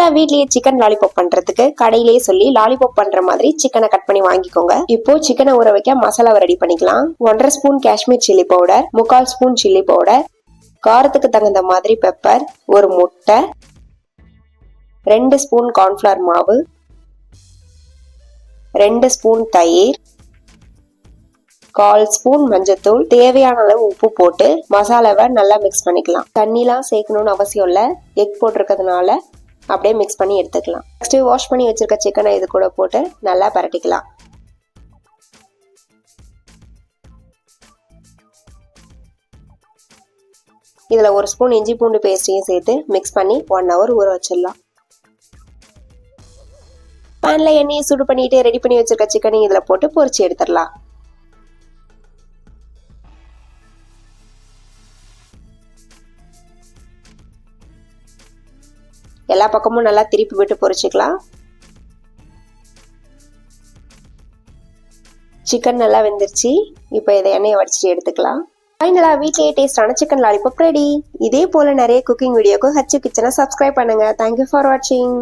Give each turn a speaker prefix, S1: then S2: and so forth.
S1: சிம்பிளா வீட்லயே chicken lollipop பண்றதுக்கு கடையிலேயே சொல்லி லாலிபாப் பண்ற மாதிரி சிக்கனை கட் பண்ணி வாங்கிக்கோங்க. இப்போ சிக்கனை ஊற வைக்க மசாலாவை ரெடி பண்ணிக்கலாம். 1.5 spoon Kashmir chilli powder, 3/4 spoon chilli powder, காரத்துக்கு தகுந்த மாதிரி பெப்பர், ஒரு முட்டை, 2 ஸ்பூன் கார்ன்ஃபிளவர் மாவு, 2 ஸ்பூன் தயிர், 1/4 ஸ்பூன் மஞ்சத்தூள், தேவையான அளவு உப்பு போட்டு மசாலாவை நல்லா மிக்ஸ் பண்ணிக்கலாம். தண்ணிலாம் சேர்க்கணும்னு அவசியம் இல்லை, எக் போட்டிருக்கிறதுனால அப்படியே மிக்ஸ் பண்ணி எடுத்துக்கலாம். நெக்ஸ்ட் வாஷ் பண்ணி வச்சிருக்க சிக்கனை இது கூட போட்டு நல்லா பரட்டிக்கலாம். இதுல 1 ஸ்பூன் இஞ்சி பூண்டு பேஸ்டையும் சேர்த்து மிக்ஸ் பண்ணி 1 hour ஊற வச்சிடலாம். பேன்ல எண்ணெயை சூடு பண்ணிட்டு ரெடி பண்ணி வச்சிருக்க சிக்கனையும் இதுல போட்டு பொரிச்சு எடுத்துடலாம். எல்லா பக்கமும் நல்லா திருப்பி விட்டு பொரிச்சுக்கலாம். சிக்கன் நல்லா வெந்துருச்சு. இப்போ இதை எண்ணெயை வடிச்சிட்டு எடுத்துக்கலாம். ஃபைனலா வீட்லயே டேஸ்டான சிக்கன் லாலிபாப் ரெடி. இதே போல நிறைய குக்கிங் வீடியோக்கு ஹச்சு கிச்சனை சப்ஸ்கிரைப் பண்ணுங்க. தேங்க்யூ ஃபார் வாட்சிங்.